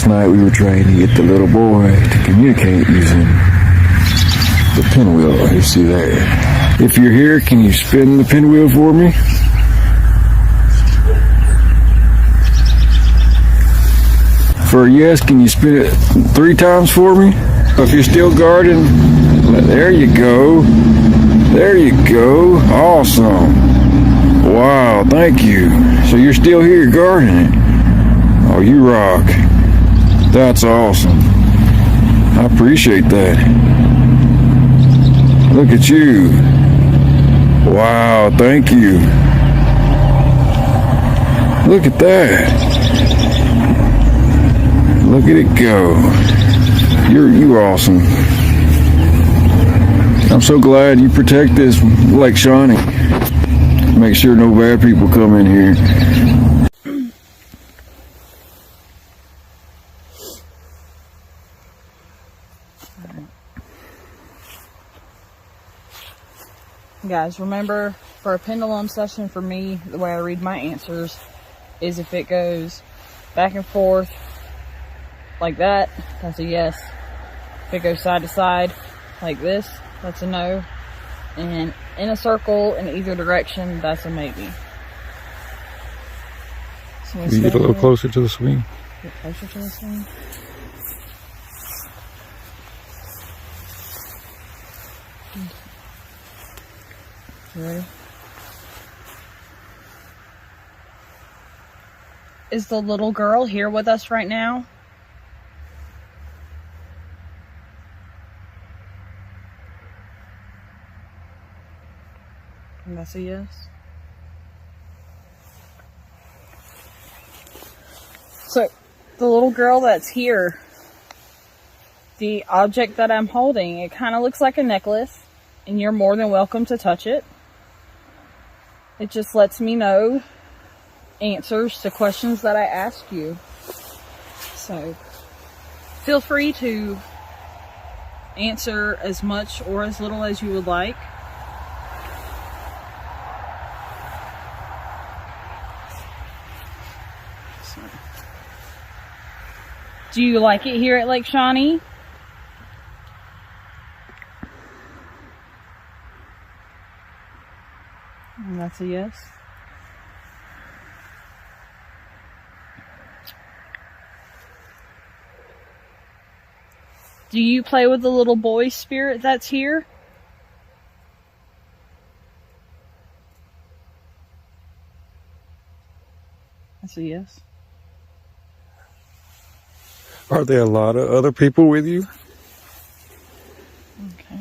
Last night we were trying to get the little boy to communicate using the pinwheel you see there. If you're here, can you spin the pinwheel for me? For a yes, can you spin it 3 times for me? If you're still guarding, there you go. There you go. Awesome. Wow, thank you. So you're still here guarding it. Oh, you rock. That's awesome. I appreciate that. Look at you. Wow, thank you. Look at that. Look at it go. You're awesome. I'm so glad you protect this Lake Shawnee. Make sure no bad people come in here. Guys, remember, for a pendulum session for me, the way I read my answers is if it goes back and forth like that, that's a yes. If it goes side to side like this, that's a no. And in a circle in either direction, that's a maybe. So you get a little closer to the swing. Get closer to the swing. You ready? Is the little girl here with us right now? And that's a yes. So, the little girl that's here, the object that I'm holding, it kind of looks like a necklace, and you're more than welcome to touch it. It just lets me know answers to questions that I ask you. So, feel free to answer as much or as little as you would like. So, do you like it here at Lake Shawnee? And that's a yes. Do you play with the little boy spirit that's here? That's a yes. Are there a lot of other people with you? Okay.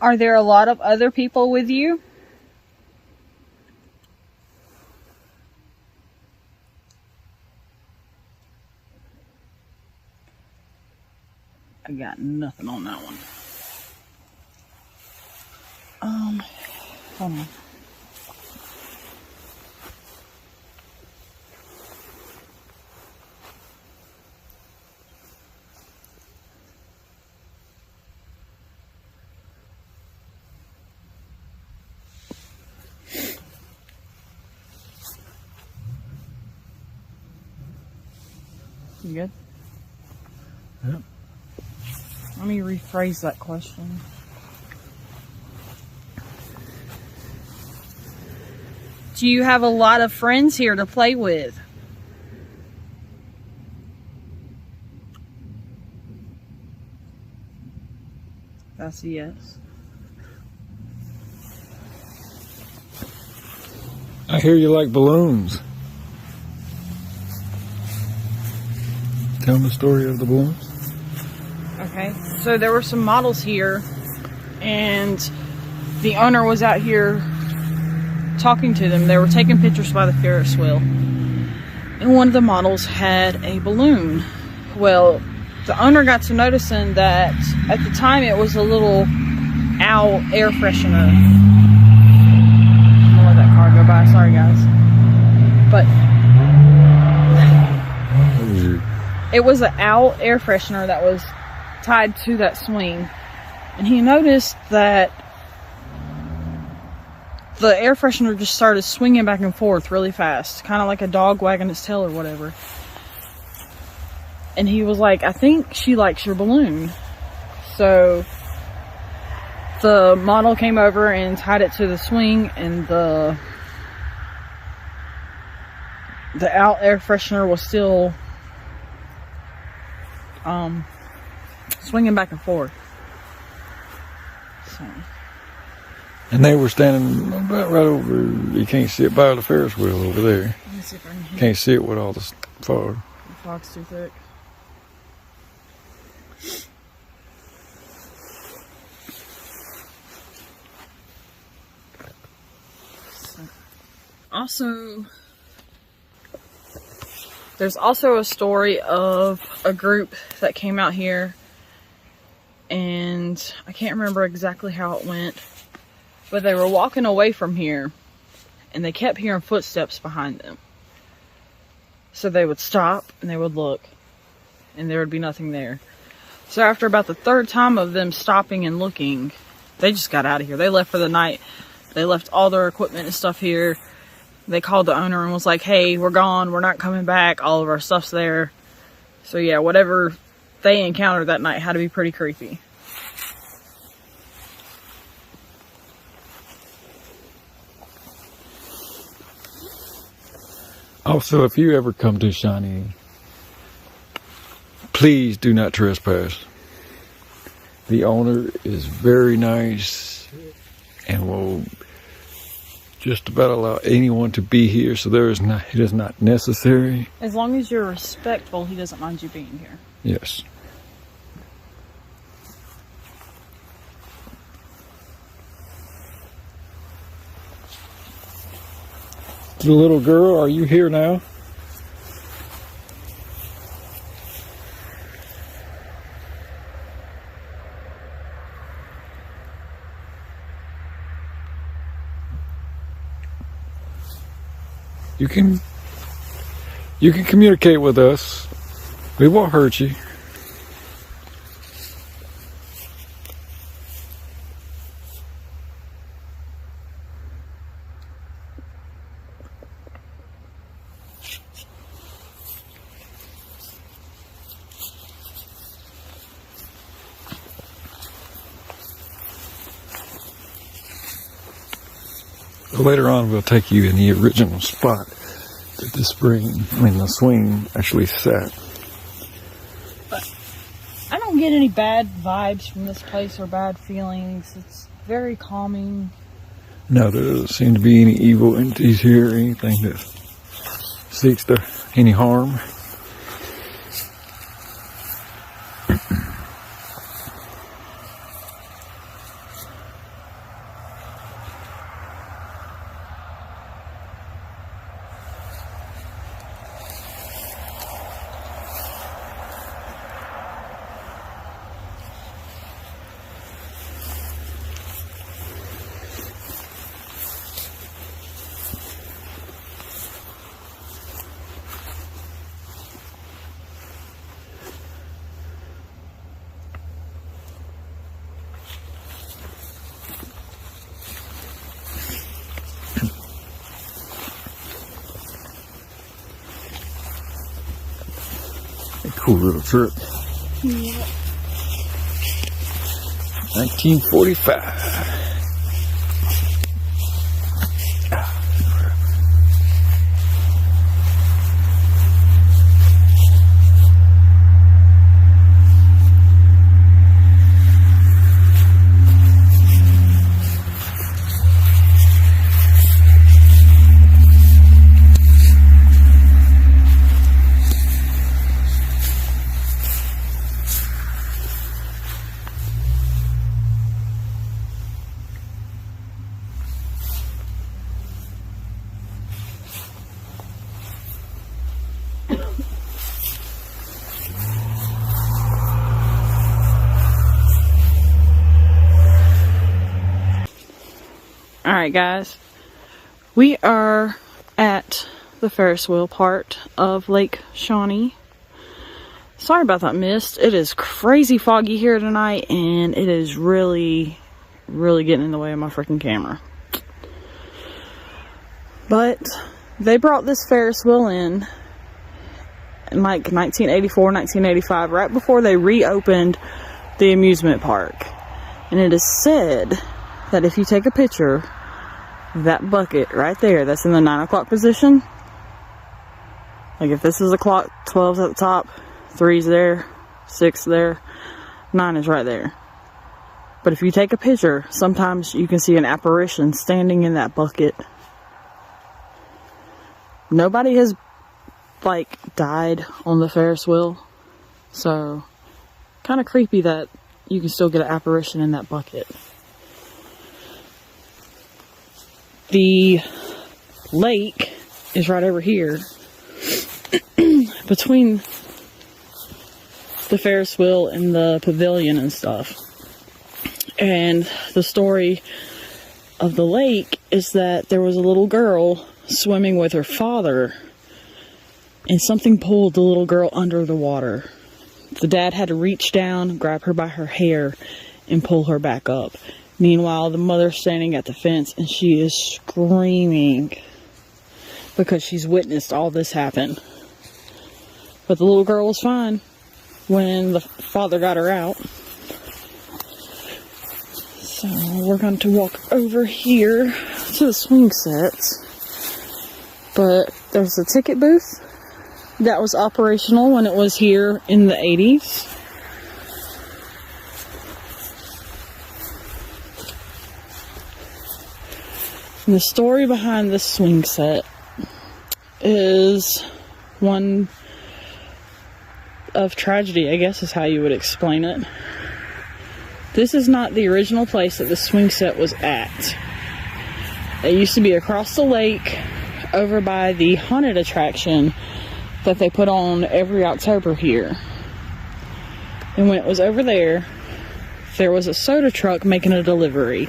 Are there a lot of other people with you? I got nothing on that one. Hold on. You good? Yep. Let me rephrase that question. Do you have a lot of friends here to play with? That's a yes. I hear you like balloons. Tell me the story of the balloons. Okay, so there were some models here, and the owner was out here talking to them. They were taking pictures by the Ferris Wheel, and one of the models had a balloon. Well, the owner got to noticing that at the time it was a little owl air freshener. I'm gonna let that car go by, sorry guys. But it was an owl air freshener that was tied to that swing, and he noticed that the air freshener just started swinging back and forth really fast, kind of like a dog wagging its tail or whatever. And he was like, I think she likes your balloon. So the model came over and tied it to the swing, and the out air freshener was still swinging back and forth. So. And they were standing about right over, you can't see it by the Ferris wheel over there. Let me see if I can Can't see it with all the fog. The fog's too thick. Also, there's also a story of a group that came out here, and I can't remember exactly how it went, but they were walking away from here and they kept hearing footsteps behind them. So they would stop and they would look, and there would be nothing there. So after about the third time of them stopping and looking, they just got out of here. They left for the night. They left all their equipment and stuff here. They called the owner and was like, hey, we're gone, we're not coming back, all of our stuff's there. So yeah, whatever they encountered that night had to be pretty creepy. Also, if you ever come to Shawnee, please do not trespass. The owner is very nice and will just about allow anyone to be here, so it is not necessary. As long as you're respectful, he doesn't mind you being here. Yes. The little girl, are you here now? You can communicate with us. We won't hurt you. Later on, we'll take you in the original spot that the swing actually sat. But I don't get any bad vibes from this place or bad feelings. It's very calming. No, there doesn't seem to be any evil entities here or anything that seeks any harm. Cool little trip. Yeah. 1945. Alright guys, we are at the Ferris wheel part of Lake Shawnee. Sorry about that mist. It is crazy foggy here tonight, and it is really getting in the way of my freaking camera. But they brought this Ferris wheel in like 1984, 1985, right before they reopened the amusement park. And it is said that if you take a picture, that bucket right there, that's in the 9 o'clock position. Like if this is the clock, 12's at the top, 3's there, 6 there, 9 is right there. But if you take a picture, sometimes you can see an apparition standing in that bucket. Nobody has, like, died on the Ferris wheel. So, kind of creepy that you can still get an apparition in that bucket. The lake is right over here. Between the Ferris wheel and the pavilion and stuff. And the story of the lake is that there was a little girl swimming with her father, and something pulled the little girl under the water. The dad had to reach down, grab her by her hair, and pull her back up. Meanwhile, the mother's standing at the fence, and she is screaming because she's witnessed all this happen. But the little girl was fine when the father got her out. So we're going to walk over here to the swing sets. But there's a ticket booth that was operational when it was here in the 80s. And the story behind this swing set is one of tragedy, I guess is how you would explain it. This is not the original place that the swing set was at. It used to be across the lake over by the haunted attraction that they put on every October here. And when it was over there, there was a soda truck making a delivery.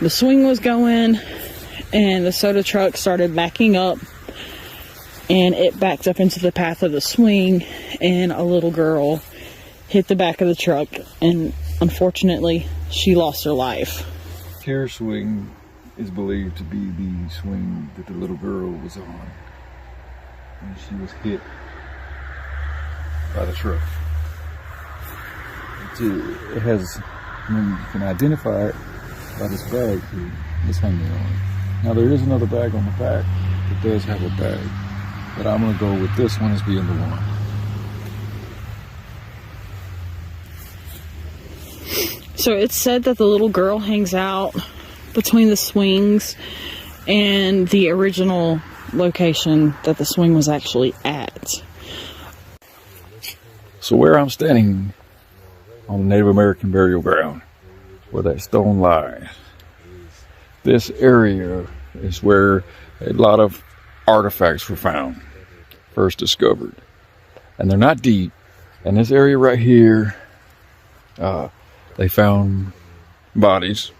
The swing was going, and the soda truck started backing up, and it backed up into the path of the swing, and a little girl hit the back of the truck, and unfortunately, she lost her life. Ferris swing is believed to be the swing that the little girl was on when she was hit by the truck. It has, you can identify it by this bag here that's hanging on it. Now there is another bag on the back that does have a bag, but I'm going to go with this one as being the one. So it's said that the little girl hangs out between the swings and the original location that the swing was actually at. So where I'm standing on the Native American burial ground, where that stone lies, this area is where a lot of artifacts were found, first discovered. And they're not deep. And this area right here, they found bodies.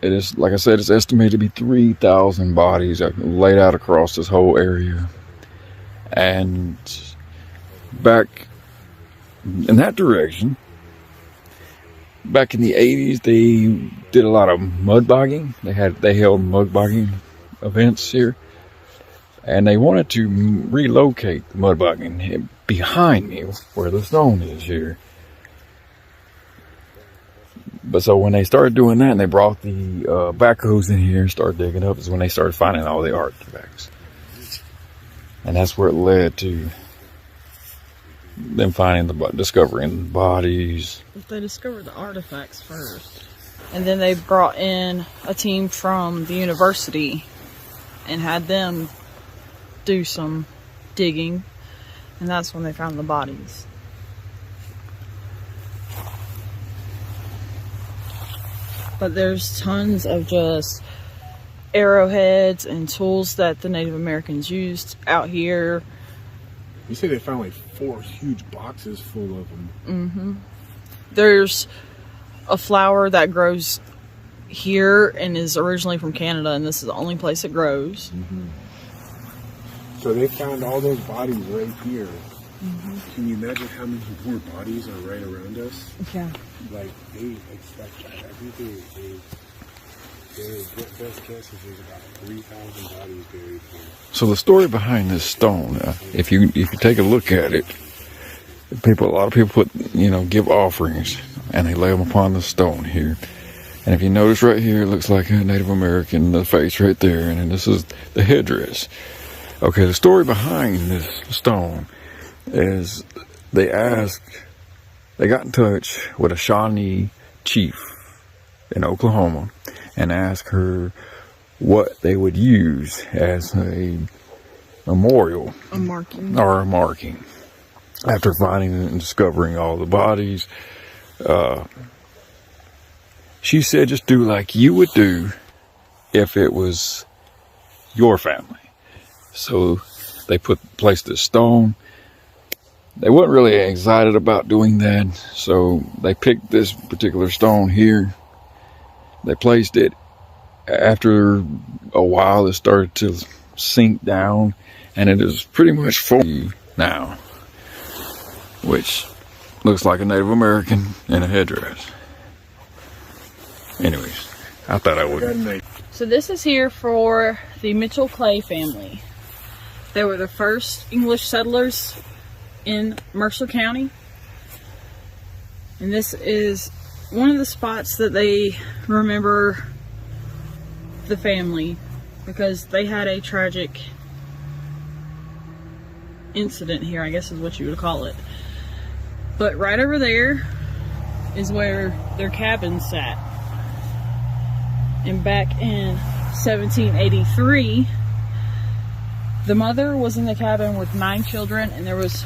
It is, like I said, it's estimated to be 3,000 bodies laid out across this whole area. And back in that direction, back in the 80s, they did a lot of mud bogging. They held mud bogging events here. And they wanted to relocate the mud bogging behind me, where the stone is here. But so when they started doing that, and they brought the backhoes in here and started digging up, is when they started finding all the artifacts. And that's where it led to them discovering bodies. But they discovered the artifacts first. And then they brought in a team from the university and had them do some digging. And that's when they found the bodies. But there's tons of just arrowheads and tools that the Native Americans used out here. You say they found like 4 huge boxes full of them. Mm-hmm. There's a flower that grows here and is originally from Canada, and this is the only place it grows. Mm-hmm. So they found all those bodies right here. Mm-hmm. Can you imagine how many more bodies are right around us? Yeah. Like, I think they Best guess is there's about 3,000 bodies buried here. So the story behind this stone, if you take a look at it, a lot of people give offerings and they lay them upon the stone here. And if you notice right here, it looks like a Native American, the face right there, and then this is the headdress. Okay, the story behind this stone is they got in touch with a Shawnee chief in Oklahoma and asked her what they would use as a memorial. A marking. Or a marking. After finding and discovering all the bodies, she said just do like you would do if it was your family. So they placed this stone. They weren't really excited about doing that, so they picked this particular stone here. They placed it. After a while, it started to sink down, and it is pretty much full now, which looks like a Native American in a headdress. Anyways, I thought I would. So this is here for the Mitchell Clay family. They were the first English settlers in Mercer County. And this is one of the spots that they remember the family because they had a tragic incident here, I guess is what you would call it. But right over there is where their cabin sat. And back in 1783, the mother was in the cabin with 9 children, and there was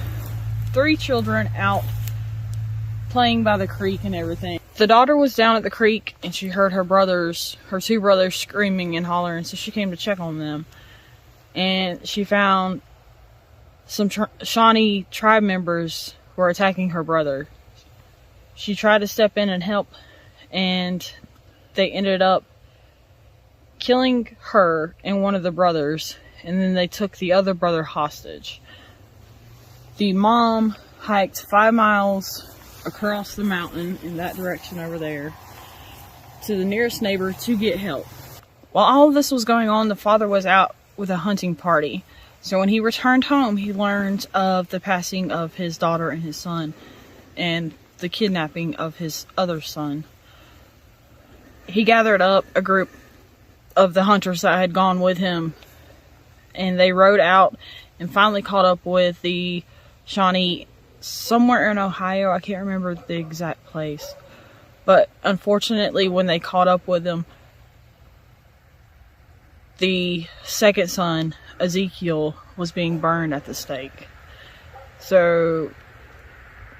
3 children out playing by the creek and everything. The daughter was down at the creek, and she heard her 2 brothers screaming and hollering, so she came to check on them. And she found some Shawnee tribe members were attacking her brother. She tried to step in and help, and they ended up killing her and one of the brothers, and then they took the other brother hostage. The mom hiked 5 miles across the mountain in that direction over there to the nearest neighbor to get help. While all of this was going on, the father was out with a hunting party. So when he returned home, he learned of the passing of his daughter and his son and the kidnapping of his other son. He gathered up a group of the hunters that had gone with him, and they rode out and finally caught up with the Shawnee somewhere in Ohio. I can't remember the exact place. But unfortunately, when they caught up with them, the second son, Ezekiel, was being burned at the stake. So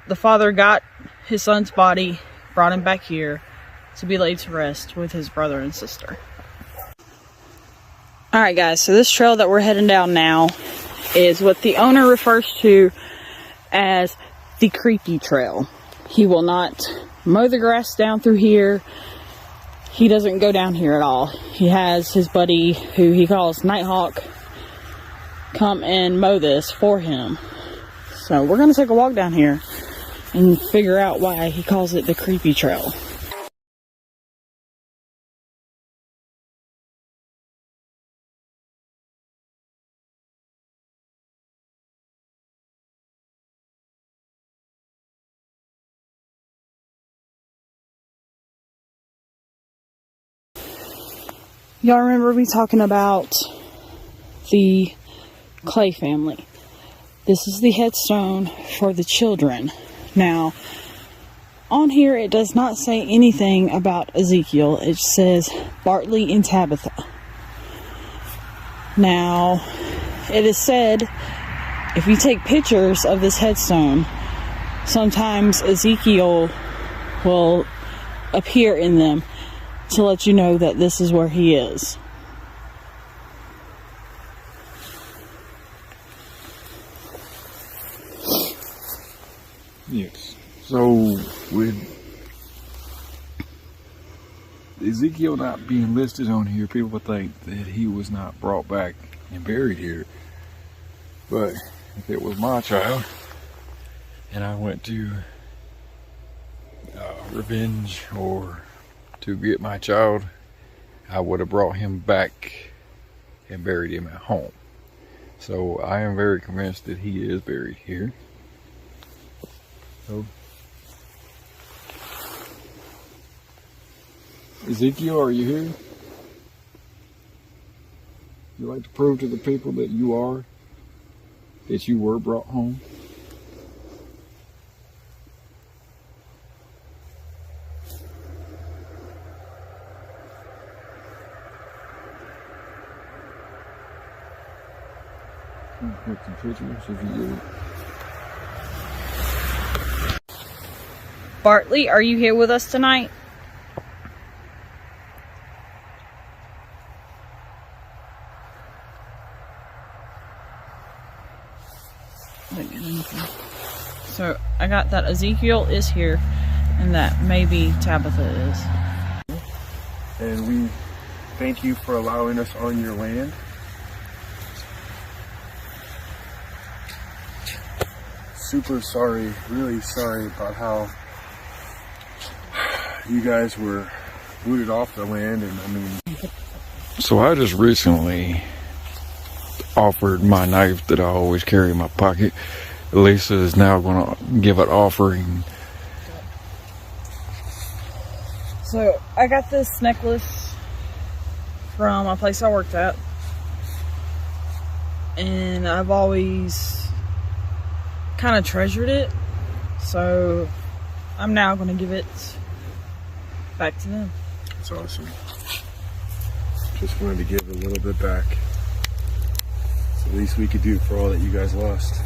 the father got his son's body, brought him back here to be laid to rest with his brother and sister. Alright guys, so this trail that we're heading down now is what the owner refers to as the creepy trail. He will not mow the grass down through here. He doesn't go down here at all. He has his buddy, who he calls Nighthawk, come and mow this for him. So we're going to take a walk down here and figure out why he calls it the creepy trail. Y'all remember me talking about the Clay family. This is the headstone for the children. Now, on here it does not say anything about Ezekiel. It says Bartley and Tabitha. Now, it is said if you take pictures of this headstone, sometimes Ezekiel will appear in them to let you know that this is where he is. Yes. So with Ezekiel not being listed on here, people would think that he was not brought back and buried here. But if it was my child and I went to revenge or to get my child I would have brought him back and buried him at home. So I am very convinced that he is buried here. So, Ezekiel, are you here? You like to prove to the people that you were brought home? Take some pictures if you do. Bartley, are you here with us tonight? So I got that Ezekiel is here and that maybe Tabitha is. And we thank you for allowing us on your land. Super sorry, really sorry about how you guys were booted off the land. And I mean, so I just recently offered my knife that I always carry in my pocket. Lisa is now going to give an offering. So I got this necklace from a place I worked at, and I've always kind of treasured it, so I'm now going to give it back to them. that's awesome. Just wanted to give a little bit back. It's the least we could do for all that you guys lost.